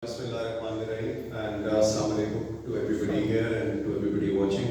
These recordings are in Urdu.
Bismillahirrahmanirrahim and Assalamu alaikum to everybody here and to everybody watching.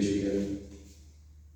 HBL,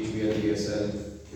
HBL PSL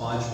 5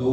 2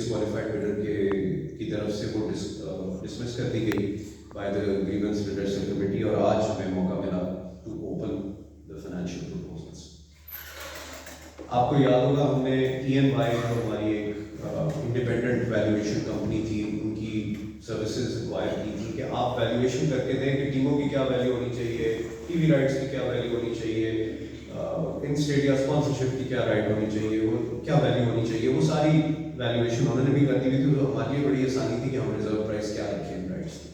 disqualified bidder کی طرف سے وہ ڈسمس کر دی گئی بائی دا گریونس ریڈرسل کمیٹی, اور آج ہمیں موقع ملا ٹو اوپن دا فائنینشیل پروپوزلس. آپ کو یاد ہوگا ہم نے EY جو ہماری ایک انڈیپینڈنٹ ویلیویشن کمپنی تھی, ان کی سروسز ایکوائر کی تھی کہ آپ ویلیویشن کر کے دیں کہ ٹیموں کی کیا ویلیو ہونی چاہیے, ٹی وی رائٹس کی کیا ویلیو ہونی چاہیے, ان اسٹیڈیا اسپانسرشپ کی کیا رائٹ ہونی چاہیے, وہ کیا ویلیو ہونی چاہیے, وہ ساری ویلیویشن انہوں نے بھی کر دی ہوئی تھی. تو ہمارے لیے بڑی آسانی تھی کہ ہم ریزرو پرائز کیا رکھیں ان رائٹس کی.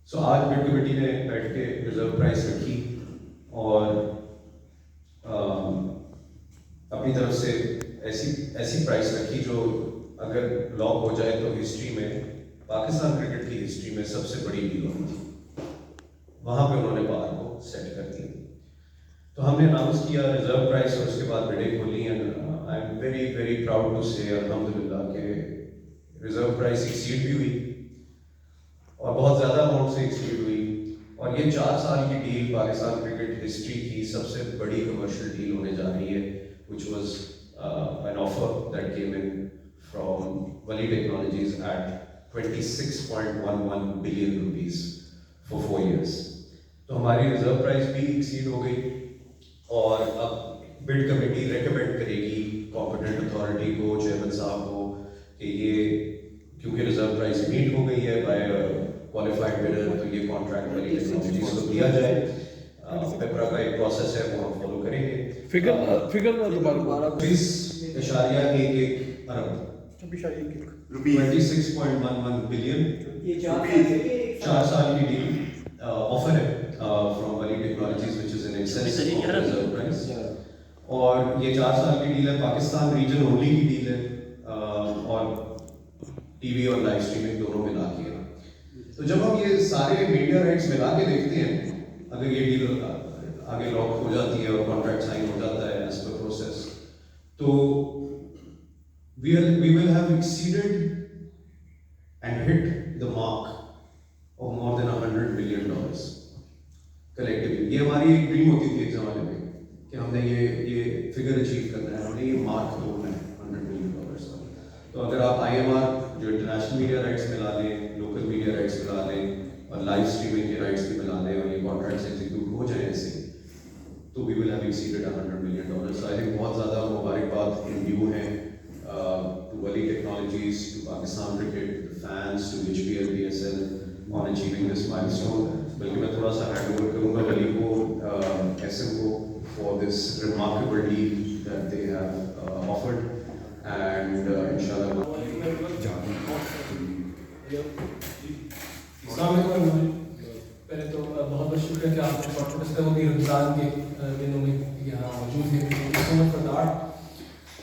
سو آج بڈ کمیٹی نے بیٹھ کے ریزرو پرائز رکھی اور اپنی طرف سے ایسی پرائز رکھی جو اگر لاک ہو جائے تو ہسٹری میں, پاکستان کرکٹ کی ہسٹری میں سب سے بڑی ڈیل ہونی تھی. وہاں پہ انہوں نے بار کو سیٹ کر دی. تو ہم نے اناؤنس کیا ریزرو پرائز اور اس کے بعد بڈیں کھولی, and I am very very proud to سے الحمدللہ کہ ریزرو پرائز ایکسیڈ بھی ہوئی اور بہت زیادہ اماؤنٹ سے ایکسیڈ ہوئی. اور یہ 4 سال کی ڈیل پاکستان کرکٹ ہسٹری کی سب سے بڑی کمرشل ڈیل ہونے جا رہی ہے, which was an offer that came in from Wali Technologies at 26.11 billion rupees for 4 years. تو ہماری ریزرو پرائز بھی ایکسیڈ ہو گئی, اور اب بڈ کمیٹی ریکمینڈ کرے گی کمپیٹنٹ اتھارٹی کو, چیئرمین صاحب کو, کہ یہ کیونکہ ریزرو پرائز میٹ ہو گئی ہے بائی کوالیفائڈ بڈر, تو یہ کانٹریکٹ والی ٹیکنالوجیز کو دیا جائے. پیپرا کا ایک پروسیس ہے وہ ہم فالو کریں گے. فگر 20.11 ارب 26.11 بلین 4 سال کی ڈیل آفر ہے from Wali technologies which is in excess of reserve price. اور یہ 4 سال کی ڈیل ہے, پاکستان ریجن اونلی کی ڈیل ہے, اور ٹی وی اور لائیو اسٹریمنگ دونوں ملا کے. تو جب ہم یہ سارے میڈیا رائٹس ملا کے دیکھتے ہیں, اگر یہ ڈیل آگے لاک ہو جاتی ہے اور کانٹریکٹ سائن ہو جاتا ہے ایز پر پروسیس, تو we will have exceeded and hit the mark of more than $100 million collectively. یہ ہماری ایک ڈریم ہوتی تھی ایک زمانے میں کہ ہم نے یہ فگر اچیو کرنا ہے, ہم نے یہ مارک توڑنا ہے $100 million. تو اگر آپ IMR جو انٹرنیشنل میڈیا رائٹس ملا لیں, لوکل میڈیا رائٹس ملا لیں, اور لائیو اسٹریمنگ کے رائٹس بھی ملا لیں, اور یہ کانٹریکٹس ایگزیکیوٹ ہو جائیں ایسے, تو we will have exceeded $100 million. So I think بہت زیادہ مبارکباد ان ڈیو ہیں to Wali Technologies, to Pakistan Cricket, to the fans, to HPL, PSL on achieving this milestone. بلکہ میں تھوڑا سا ہینڈ اوور کروں گا ولی کو, SM کو, for this remarkable deal that they have offered, and inshallah. السلام علیکم. پہلے تو بہت بہت شکریہ کہ آپ شارٹ کے رمضان کے دنوں میں یہاں موجود ہیں.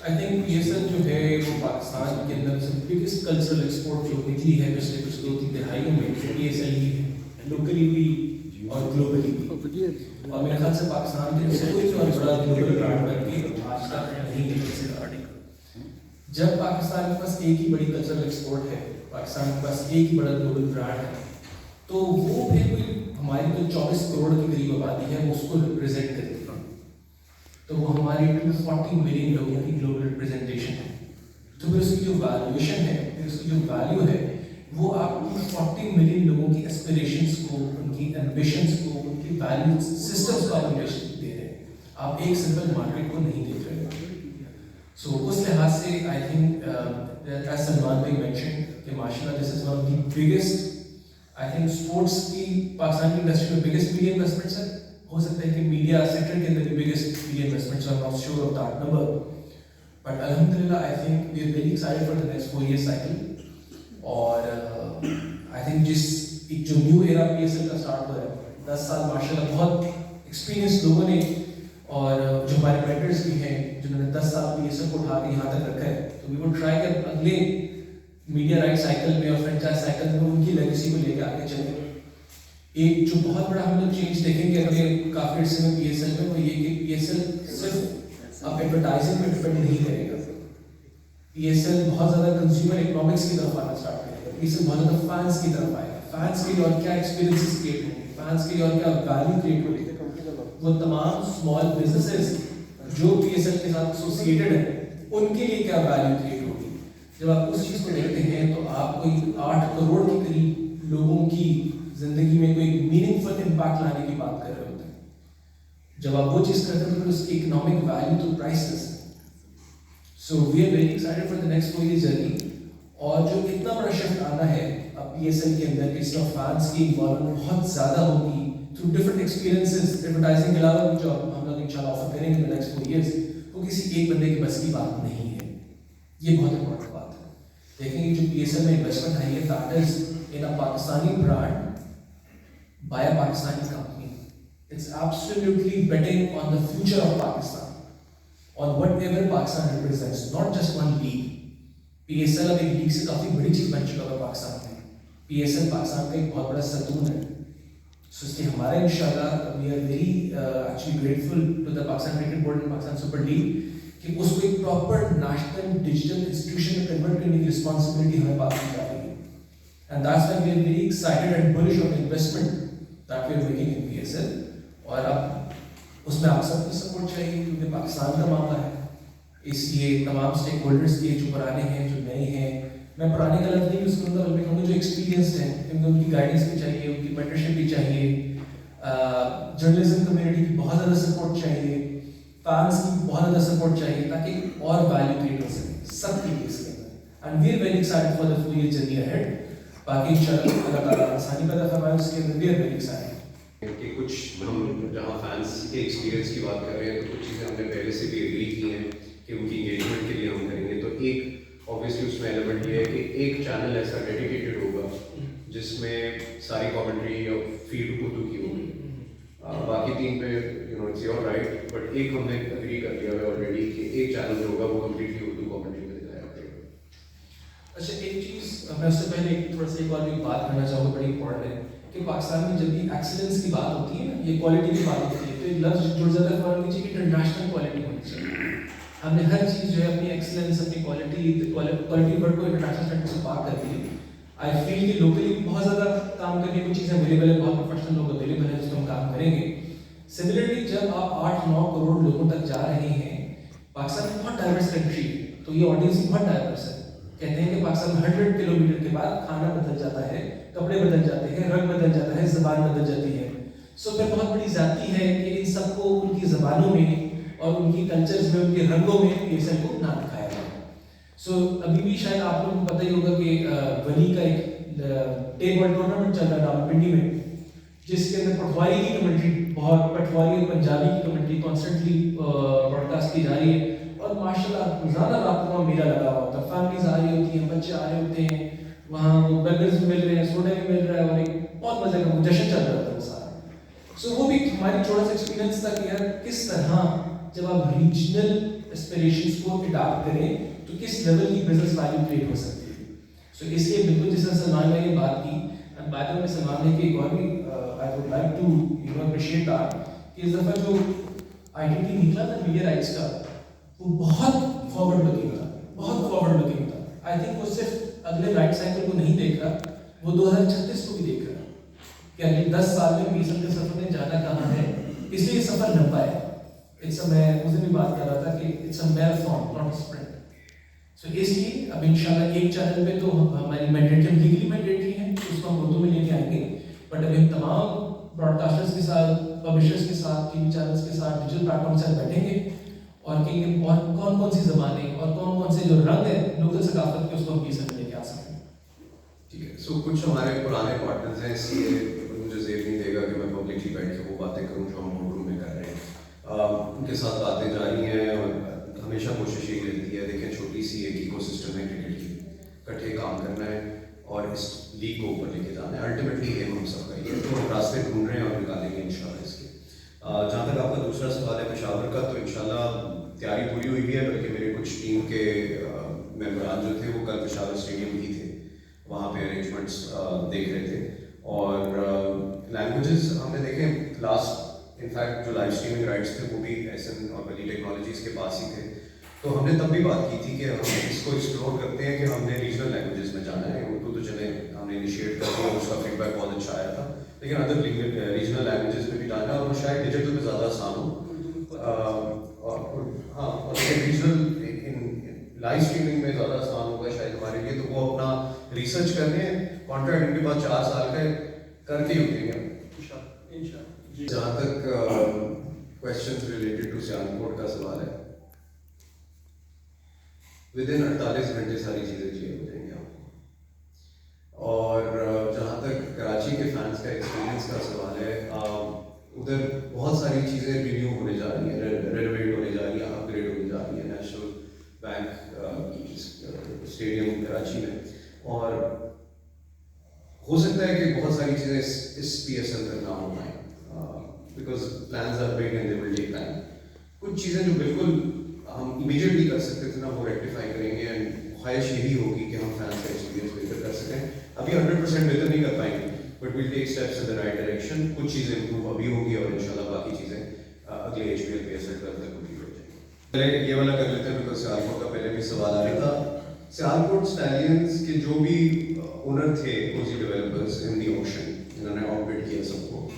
آئی تھنک PSL جو ہے وہ پاکستان کے اندر سے بگیسٹ کلچرل ایکسپورٹ جو نکلی ہے پچھلے کچھ 2-3 دہائیوں میں, PSL ہی ہے, لوکلی بھی اور گلوبلی بھی. اور میرے خیال سے پاکستان کے سے کوئی اور بڑا گلوبل برانڈ بن کے آج تک نہیں نکل سکا. جب پاکستان کے پاس ایک ہی بڑی کلچرل ایکسپورٹ ہے, پاکستان کے پاس ایک ہی بڑا گلوبل برانڈ ہے, تو وہ پھر کوئی ہماری جو 24 کروڑ کے قریب آبادی ہے وہ اس کو ریپرزینٹ کرتی ہے. تو وہ ہماری 240 ملین لوگوں کی گلوبل ریپرزنٹیشن ہے. تو پھر اس کی جو ویلیویشن ہے, پھر اس کی جو ویلیو ہے, وہ آپ 240 ملین لوگوں کی اسپریشنس کو, ان کی ایمبیشنس کو, ان کی ویلیو سسٹمس کو آپ ایمبیشن دے رہے ہیں. آپ ایک سمپل مارکیٹ کو نہیں دیکھ رہے. سو اس لحاظ سے آئی تھنک ایز سلمان بھائی مینشن کہ ماشاء اللہ this is one of the biggest, I think sports کی پاکستان کی انڈسٹری میں بگیسٹ میڈیا انویسٹمنٹس ہے. ہو سکتا ہے کہ میڈیا سیکٹر کے اندر بھی biggest media investments are not sure of that number, but alhamdulillah I think we are very excited for the next 4-year cycle. اور I think جس ایک جو نیو ایرا PSL کا اسٹارٹ ہوا ہے, 10 سال ماشاء اللہ بہت ایکسپیرینس لوگوں نے, اور جو ہمارے مینٹرس بھی ہیں جنہوں نے 10 سال PSL کو اٹھا کے یہاں تک رکھا ہے, تو we would try کہ اگلے میڈیا رائٹ سائیکل میں اور فرینچائز سائیکل میں ان کی لیگیسی کو لے کے آگے چلیں. ایک جو بہت بڑا ہم لوگ چینج دیکھیں گے اگلے کافی عرصے میں PSL میں, وہ یہ کہ PSL صرف اب ایڈورٹائزنگ پہ ڈپینڈ نہیں کرے گا. PSL بہت زیادہ کنزیومر اکنامکس کی طرف آنا اسٹارٹ کرے گا. PSL بہت زیادہ فینس کی طرف آئے گا. فینس کے لیے اور کیا ایکسپیرینسز کریٹ ہوں گے, فینس کے لیے اور کیا ویلیو کریٹ ہوگی. وہ تمام اسمال بزنسز جو PSL کے ساتھ ایسوسیٹڈ ہیں ان کے لیے کیا ویلیو کریٹ ہوگی. جب آپ اس چیز کو دیکھتے ہیں تو آپ کوئی 8 کروڑ کے قریب لوگوں کی زندگی میں کوئی میننگ فل امپیکٹ لانے کی بات کر رہے ہوتے ہیں. جب آپ وہ چیز کرتے ہیں تو پھر اس کی اکنامک ویلیو تو پرائسلیس ہے. So we are very excited for the next 4 year journey. اور جو اتنا بڑا شفٹ آنا ہے اب پی ایس ایل کے اندر اس میں فینس کی انوالومنٹ بہت زیادہ ہوگی تھرو ڈفرنٹ ایکسپیرینسز. ایڈورٹائزنگ کے علاوہ بھی جو ہم لوگ ان شاء اللہ آفر کریں گے نیکسٹ 4 years وہ کسی ایک بندے کی بس کی بات نہیں ہے. یہ بہت امپورٹنٹ بات ہے. دیکھیں گے جو پی ایس ایل میں انویسٹمنٹ آئی ہے that is in a Pakistani brand by a Pakistani company. It's absolutely betting on the future of Pakistan, on whatever Pakistan represents, not just one league. P S L اب ایک لیگ سے کافی بڑی چیز بن چکا ہے پاکستان میں. پی ایس ایل پاکستان کا ایک بہت بڑا ستون ہے. سو اس لیے ہمارا انشاءاللہ we are very actually grateful to the Pakistan cricket board and Pakistan super league کہ اس کو ایک پراپر نیشنل ڈیجیٹل انسٹیٹیوشن میں کنورٹ کرنے کی رسپانسبلٹی ہمیں پاس کی جا رہی ہے. And that's why we are very excited and bullish on investment that we are making in P S L. اور اب اس میں آپ سب کی سپورٹ چاہیے کیونکہ پاکستان کا معاملہ ہے. اس لیے تمام اسٹیک ہولڈرس کے جو پرانے ہیں جو نئے ہیں, میں پرانے کا لفظ نہیں یوز کروں گا بلکہ کہوں گا جو ایکسپیرینسڈ ہیں کیونکہ ان کی گائیڈنس بھی چاہیے, ان کی مینٹرشپ بھی چاہیے, جرنلزم کمیونٹی کی بہت زیادہ سپورٹ چاہیے, فینس کی بہت زیادہ سپورٹ چاہیے تاکہ اور ویلیو کریٹ ہو سکے سب کے لیے اس کے اندر. And we are very excited for the 4 year journey ahead. باقی انشاءاللہ اللہ تعالیٰ آسانی پیدا فرمائے اس کے اندر. وی آر ویری ایکسائٹیڈ کہ کچھ ہم جہاں فینس کے ایکسپیرینس کی بات کر رہے ہیں تو کچھ چیزیں ہم نے پہلے سے بھی ایگری کی ہیں کہ ان کی انگیجمنٹ کے لیے ہم کریں گے. تو ایک اوبیسلی اس میں ایلیمنٹ یہ ہے کہ ایک چینل ایسا ڈیڈیکیٹڈ ہوگا جس میں ساری کامنٹری اور فیڈ اردو کی ہوگی. باقی 3 پہ اٹس یور رائٹ, بٹ ایک ہم نے اگری کر لیا ہے آلریڈی کہ ایک چینل جو ہوگا وہ کمپلیٹلی اردو کامنٹری میں دکھایا کرے گا. اچھا ایک چیز میں اس سے پہلے تھوڑا سا ایک اور بھی بات کرنا چاہوں گا, بڑی امپورٹنٹ ہے کہ پاکستان میں جب بھی ایکسلنس کی بات ہوتی ہے نا, یہ کوالٹی کی بات ہوتی ہے تو ایک لفظ جڑ جاتا ہے فوراً نیچے کہ انٹرنیشنل کوالٹی ہونی چاہیے. ہم نے ہر چیز جو ہے اپنی ایکسلنس اپنی کوالٹی ورڈ کو انٹرنیشنل اسٹینڈرڈ سے پار کر دی. آئی فیل کہ لوکلی بہت زیادہ کام کرنے کی چیزیں اویلیبل ہے, بہت پروفیشنل لوگ اویلیبل ہیں جس پہ ہم کام کریں گے. سملرلی جب آپ 8-9 کروڑ لوگوں تک جا رہے ہیں, پاکستان بہت ڈائیورس کنٹری ہے تو یہ آڈینس بہت ڈائیورس ہے. کہتے ہیں کہ پاکستان میں 100 کلومیٹر کے بعد کھانا بدل جاتا ہے, کپڑے بدل جاتے ہیں, رنگ بدل جاتا ہے, زبان بدل جاتی ہے. سو پھر بہت بڑی ذاتی ہے کہ ان سب کو ان کی زبانوں میں اور ان کی کلچرز میں ان کے رنگوں میں پی ایس ایل کو نہ دکھایا جائے. سو ابھی بھی شاید آپ لوگوں کو پتہ ہی ہوگا کہ ولی کا ایک ٹیپ بال ٹورنامنٹ چل رہا ہے راولپنڈی میں, جس کے اندر پٹواری کی کمنٹری بہت پٹواری اور پنجابی کی کمنٹری کانسٹنٹلی براڈ کاسٹ کی جا رہی ہے. اور ماشاء اللہ روزانہ رات کو میلہ لگا ہوا ہوتا ہے, فیملیز آ رہی ہوتی ہیں, بچے آ رہے ہوتے ہیں, وہاں وہ برگرز بھی مل رہے ہیں, سوڈا بھی مل رہا ہے اور ایک بہت مزے کا جشن چل رہا ہوتا ہے سارا. سو وہ بھی ہماری چھوٹا سا ایکسپیرینس تھا کہ یار کس طرح جب آپ ریجنل اسپریشنس کو اڈاپٹ کریں تو کس لیول کی بزنس ویلیو کریٹ ہو سکتی ہے. سو اس لیے بالکل جس طرح سلمان نے یہ بات کی, بات میں سلمان نے کہ ایک اور بھی I would like to appreciate that کہ اس دفعہ جو آئی ٹی ٹی نکلا تھا میڈیا رائٹس کا, وہ بہت فارورڈ لوکنگ تھا, بہت فارورڈ لوکنگ تھا. آئی تھنک وہ صرف اگلے لائف سائیکل کو نہیں دیکھ رہا, وہ 2036 کو بھی دیکھ رہا کہ اگلے 10 سال میں پی ایس ایل کے سفر میں جانا کہاں ہے. اس لیے یہ سفر لمبا ہے. میں اس دن بھی بات کر رہا تھا کہ it's a marathon not a sprint. So اس لیے اب انشاءاللہ ایک چینل پہ تو ہماری مینڈیٹری لیگلی مینڈیٹری ہے, اس کو ہم اردو میں لے کے آئیں گے, بٹ ابھی ہم تمام براڈ کاسٹرس کے ساتھ, پبلشرس کے ساتھ, ٹی وی چینلس کے ساتھ, ڈیجیٹل پلیٹ فارم کے ساتھ بیٹھیں گے اور کہیں گے اور کون کون سی زبانیں اور کون کون سے جو رنگ ہے لوکل ثقافت کے اس کو ہم پیس لے کے آ سکتے ہیں. ٹھیک ہے. سو کچھ ہمارے پرانے پارٹنرز ہیں, اس لیے مجھے زیب نہیں دے گا کہ میں پبلکلی بیٹھ کے وہ باتیں کروں جو ہم بورڈ روم میں کر رہے ہیں. ان کے ساتھ باتیں جاری ہیں اور ہمیشہ کوشش یہ رہتی ہے, دیکھیں چھوٹی سی ایک ایکو سسٹم ہے کرکٹ کی, اکٹھے کام کرنا ہے اور اس لیگ کو اوپر لے کے جانا ہے. الٹیمیٹلی ایم ہم سب کا یہ ہے, تو ہم راستے ڈھونڈ رہے ہیں اور نکالیں گے انشاءاللہ اس کے. جہاں تک آپ کا دوسرا سوال ہے پشاور کا, تو انشاءاللہ تیاری پوری ہوئی ہے, بلکہ میرے کچھ ٹیم کے ممبران جو تھے وہ کل پشاور اسٹیڈیم ہی تھے, وہاں پہ ارینجمنٹس دیکھ رہے تھے. اور لینگویجز ہم نے دیکھیں لاسٹ انفیکٹ جو لائیو اسٹریمنگ رائٹس تھے وہ بھی ایس این اور ولی ٹیکنالوجیز کے پاس ہی تھے, تو ہم نے تب بھی بات کی تھی کہ ہم اس کو ایکسپلور کرتے ہیں کہ ہم نے ریجنل لینگویجز میں جانا ہے. اردو تو چلے ہم نے انیشیٹ کر دیا, اس کا فیڈ بیک بہت اچھا آیا تھا, لیکن ادر ریجنل لینگویجز میں بھی جانا ہے اور وہ شاید ڈیجیٹل میں زیادہ آسان ہو. اور ہاں, اور ریجنل لائیو اسٹریمنگ میں زیادہ آسان ہوگا شاید وہ اپنا ریسرچ کر رہے ہیں, کانٹریکٹ ان کے پاس 4 سال کا ہے, کر کے ہی اٹھیں گے. جہاں تک کوشچنز ریلیٹڈ ٹو سیالکوٹ کا سوال ہے, ود ان 48 گھنٹے ساری چیزیں کلیئر ہو جائیں گی آپ کو. اور جہاں تک کراچی کے فینس کا ایکسپیرینس کا سوال ہے, ادھر بہت ساری چیزیں رینیو ہونے جا رہی ہیں, رینوویٹ ہونے جا رہی ہیں, اپ گریڈ ہونے جا رہی ہیں نیشنل بینک اسٹیڈیم کراچی میں. اور ہو سکتا ہے کہ بہت ساری چیزیں اس پی ایس ایل تک نہ ہو پائیں, because plans are big and they will take time. کچھ چیزیں جو بالکل ہم امیڈیٹلی کر سکتے تھے نا, وہ ریکٹیفائی کریں گے, اینڈ خواہش یہی ہوگی کہ ہم فینس کا ایکسپیرینس بہتر کر سکیں. ابھی 100% بہتر نہیں کر پائیں گے, but we'll take steps in the right direction. کچھ چیزیں امپروو ابھی ہوگی, اور انشاءاللہ باقی چیزیں اگلے H P L P S L تک کمپلیٹ ہو جائیں گی. پہلے یہ والا کر لیتے ہیں, بیکاز سیالکوٹ کا پہلے بھی سوال آ رہا تھا. سیالکوٹ اسٹیلینز کے جو بھی اونر تھے, کوزی ڈیولپرز ان دی آکشن, جنہوں نے آؤٹ بڈ کیا سب کو,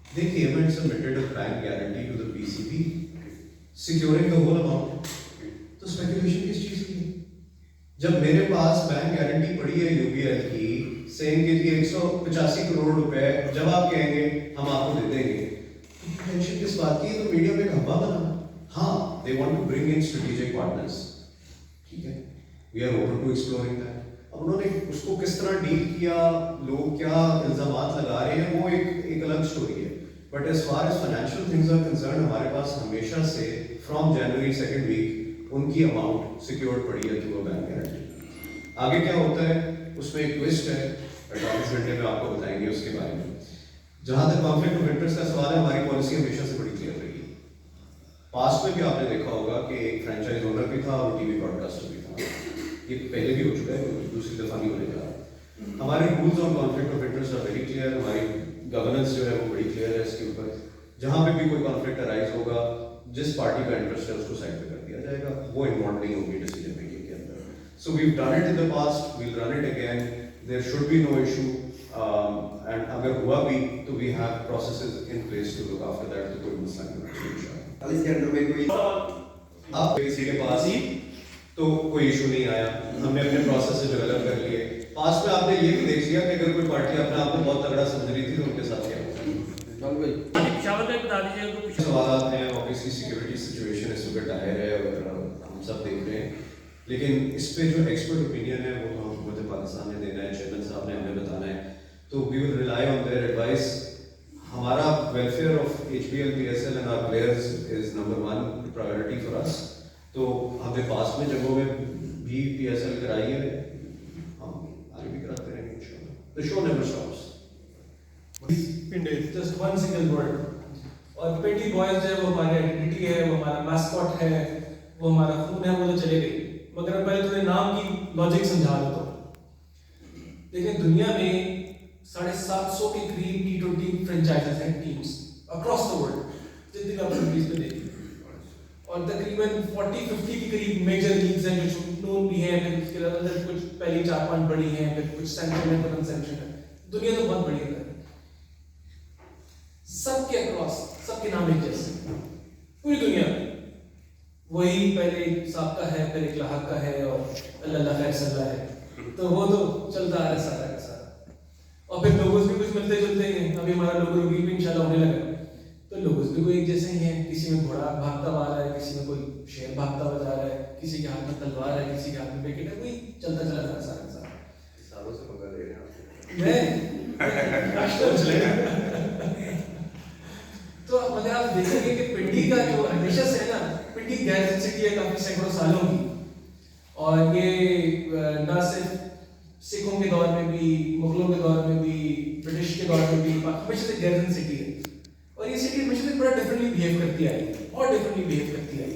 they came and submitted a bank guarantee to the PCB, securing the whole amount. تو اسپیکولیشن کس چیز کی ہے؟ جب میرے پاس بینک گارنٹی پڑی ہے یو بی ایل کی, سیم کے لیے 185 کروڑ روپے, جب آپ کہیں گے ہم آپ کو دے دیں گے, ٹینشن کس بات کی؟ تو میڈیا میں ایک ہوا بنا. ہاں, they want to bring in strategic partners, ٹھیک ہے, we are open to exploring that. اب انہوں نے اس کو کس طرح ڈیل کیا, لوگ کیا الزامات لگا رہے ہیں, وہ ایک الگ اسٹوری ہے. But as far as financial things are concern, ہمارے پاس ہمیشہ سے فرام جنوری 2nd ویک ان کی اماؤنٹ سیکیورڈ پڑی ہے تھرو بینک گارنٹی. آگے کیا ہوتا ہے اس میں ایک ٹوسٹ ہے, 28 گھنٹے میں آپ کو بتائیں گے اس کے بارے میں. جہاں تک کانفلکٹ آف انٹرسٹ کا سوال ہے, ہماری پالیسی ہمیشہ سے بڑی کلیئر رہی ہے. پاسٹ میں بھی آپ نے دیکھا ہوگا کہ ایک فرینچائز اونر بھی تھا اور ٹی وی براڈ کاسٹر بھی تھا. یہ پہلے بھی ہو چکا ہے, دوسری دفعہ نہیں ہونے جا رہا. ہمارے rules on conflict of interest are very clear. ہماری گورننس جو ہے وہ بڑی کلیئر ہے اس کے اوپر. جہاں پہ بھی کوئی کانفلکٹ ارائز ہوگا, جس پارٹی کا انٹرسٹ ہے اس کو سائڈ پہ کر دیا جائے گا, وہ انوالو نہیں ہوگی ڈیسیجن میکنگ کے اندر. So we've done it in the past, we'll run it again, there should be no issue. And اگر ہوا بھی تو we have processes in place to look after that, تو کوئی مسئلہ نہیں ہوگا. اس کے اندر میں کوئی آپ کسی کے پاس ہی تو کوئی ایشو نہیں آیا, ہم نے اپنے پروسیس سے ڈیولپ کر لیے. پاسٹ میں آپ نے یہ بھی دیکھ لیا کہ اگر کوئی پارٹی اپنے آپ کو بہت تگڑا سمجھ رہی تھی تو ان کے ساتھ کیا سوالات ہیں. اوبیسلی سیکورٹی سچویشن اس وقت ڈائر ہے اور ہم سب دیکھ رہے ہیں, لیکن اس پہ جو ایکسپرٹ اوپینین ہے وہ تو حکومت پاکستان نے دینا ہے, چیئرمین صاحب نے ہمیں بتانا ہے. تو we will rely on their advice. ہمارا welfare of H P L P S L and R players is number 1 priority for us. تو ہم نے پاس میں جگہوں میں بھی پی ایس ایل کرائی ہے, ہم آگے بھی کراتے رہیں گے انشاءاللہ. The show never stops. Just one single word. اور پنڈی بوائز جو ہے وہ ہماری آئیڈینٹی ہے, وہ ہمارا میسکاٹ ہے, وہ ہمارا خون ہے, وہ تو چلے گئی. مگر پہلے تمہیں نام کی لاجک سمجھا دیتا ہوں. دیکھیں دنیا میں 750 کے قریب T20 فرینچائزز ہیں, ٹیمز اکراس دا ورلڈ, جتنی بھی آپ کنٹریز میں دیکھیں. اور تقریباً 40-50 کے قریب میجر لیگز ہیں جو نون بھی ہیں, پھر اس کے اندر کچھ پہلی 4-5 بڑی ہیں, پھر کچھ سینٹرل ہیں, پھر سینٹرل ہیں. دنیا تو بہت بڑی ہے, سب کے اکراس سب کے نام ایک جیسے پوری دنیا میں. وہی پہلے ایک سابقہ ہے, پھر ایک لاحقہ ہے, اور اللہ خیر صلی اللہ ہے. تو وہ تو چلتا آ رہا ہے سارا کا سارا. اور پھر لوگوز بھی کچھ ملتے جلتے ہیں. ابھی ہمارا لوگو ریویل بھی انشاءاللہ ہونے لگا. تو لوگوز بھی کوئی ایک جیسے ہی ہیں. کسی میں گھوڑا بھاگتا ہوا آ رہا ہے, کسی میں کوئی شیر بھاگتا ہوا جا رہا ہے, کسی کے ہاتھ میں تلوار ہے, کسی کے ہاتھ میں وکٹ ہے. وہی چلتا چلا رہا ہے سارا کا سارا. سالوں سے پکڑ لے رہے ہیں تو مگر آپ دیکھیں گے کہ پنڈی کا جو ہمیشہ سے ہے نا, پنڈی گیس سٹی ہے کافی سینکڑوں سالوں کی. اور یہ نہ صرف سکھوں کے دور میں بھی, مغلوں کے دور میں بھی, برٹش کے دور میں بھی ہمیشہ سے گیرزن سٹی ہے. اور یہ سٹی ہمیشہ سے بڑا ڈفرینٹلی بہیو کرتی آئی, اور ڈفرینٹلی بہیو کرتی آئی.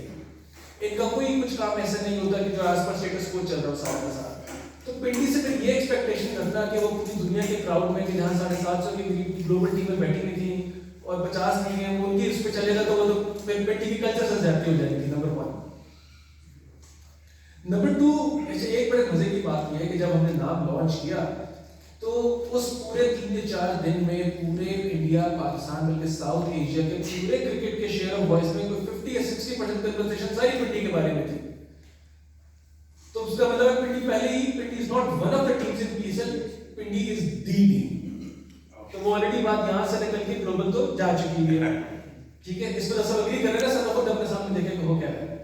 ان کا کوئی کچھ کام ایسا نہیں ہوتا کہ جو آس پاس اسٹیٹس کو چل رہا ہو ساتھ کے ساتھ. تو پنڈی سے پھر یہ ایکسپیکٹیشن کرنا کہ وہ پوری دنیا کے کراؤڈ میں, کہ جہاں 750 کی گلوبل ٹیم میں بیٹھی ہوئی تھیں اور 50 نہیں ہیں, وہ ان کی اس پہ چلے گا تو وہ تو پھر پنڈی کی کلچر سے زیادتی ہو جائے گی. نمبر 1. نمبر 2, ایک بڑے مزے کی بات یہ ہے کہ جب ہم نے نام لانچ کیا تو اس پورے 3-4 دن میں پورے انڈیا, پاکستان بلکہ ساؤتھ ایشیا کے پورے کرکٹ کے شیئر آف وائس میں کوئی 50 یا 60% کنورسیشن ساری پنڈی کے بارے میں تھی. تو اس کا مطلب ہے پنڈی پہلے ہی Pindi is not one of the teams in P S L, Pindi is the team. تو وہ آلریڈی بات یہاں سے نکل کے گلوبل تو جا چکی ہے. ٹھیک ہے, اس پر سب اگری کر رہے ہیں, سب خود اپنے سامنے دیکھیں کہ ہو کیا ہے.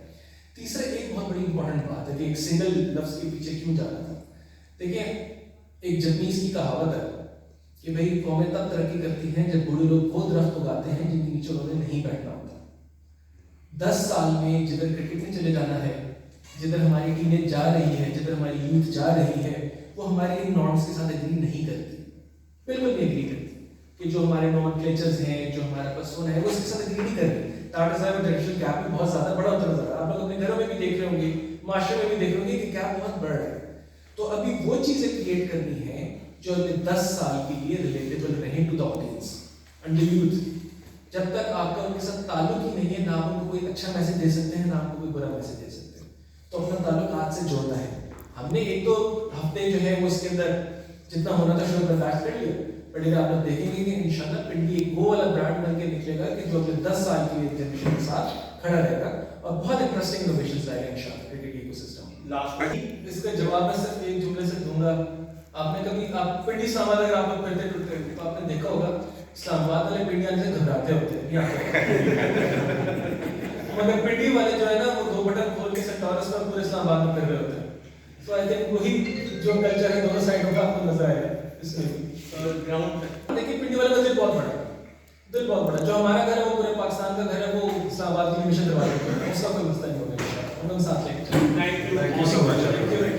تیسرا ایک بہت بڑی امپورٹنٹ بات ہے کہ ایک سنگل لفظ کے پیچھے کیوں جانا تھا. دیکھیں ایک جپنیز کی کہاوت ہے کہ بھئی قومیں تب ترقی کرتی ہیں جب بوڑھے لوگ وہ درخت اگاتے ہیں جن کے نیچے انہوں نے نہیں بیٹھنا ہوتا. 10 سال میں جدھر کرکٹ میں چلے جانا ہے, جدھر ہماری ٹیمیں جا رہی ہے, جدھر ہماری یوتھ جا رہی ہے, وہ ہمارے ان نارمس کے ساتھ اگری نہیں کرتی, بالکل نہیں اگری کرتی. کہ جو ہمارے نارمل کلچرز ہیں, جو ہمارا پرسون ہے, وہ اس کے ساتھ اگری نہیں کرتی. ٹاٹا صاحب جنریشن گیپ بھی بہت زیادہ بڑا ہوتا نظر آ رہا ہے. آپ لوگ اپنے گھروں میں بھی دیکھ رہے ہوں گے, معاشرے میں بھی دیکھ رہے ہوں گے کہ گیپ بہت بڑھ رہا ہے. تو ابھی وہ چیزیں کریٹ کرنی ہیں جو اگلے 10 سال کے لیے ریلیٹیبل رہیں to the audience and the youth. جب تک آپ کا ان کے ساتھ تعلق ہی نہیں ہے, نہ آپ ان کو کوئی اچھا میسج دے سکتے ہیں, نہ آپ کو کوئی برا میسج دے سکتے ہیں. تو اپنا تعلق ہاتھ سے جوڑنا ہے. ہم نے 1-2 ہفتے جو ہے وہ اس کے اندر جتنا ہونا تھا شو برداشت کر لیا, بٹ اگر آپ لوگ دیکھیں گے کہ انشاءاللہ پنڈی ایک وہ والا برانڈ بن کے نکلے گا کہ جو اگلے 10 سال کی جنریشن کے ساتھ کھڑا رہے گا اور بہت انٹرسٹنگ انوویشنز لائے گا انشاءاللہ کرکٹ ایکو سسٹم. لاسٹ اس کا جواب میں صرف ایک جملے سے دوں گا. آپ نے کبھی آپ پنڈی اسلام آباد اگر آپ لوگ پڑھتے ٹوٹتے تو آپ نے دیکھا ہوگا اسلام آباد والے پنڈی آنے سے گھبراتے ہوتے ہیں, مگر پنڈی والے جو ہے نا وہ 2 بٹن کھول کے سیکٹورس پر پورے اسلام آباد میں کر رہے ہوتے ہیں. تو آئی تھنک وہی جو کلچر ہے دونوں سائڈوں کا آپ کو نظر آئے گا اس میں. گراؤنڈ لیکن پنڈی والے کا دل بہت بڑا ہے, دل بہت بڑا. جو ہمارا گھر ہے وہ پورے پاکستان کا گھر ہے, وہ اسلام آباد کی ہمیشہ دروازے پر ہے, اس کا کوئی مسئلہ نہیں ہوگا. ہم لوگ ساتھ لے کے چلیں. Thank you so much.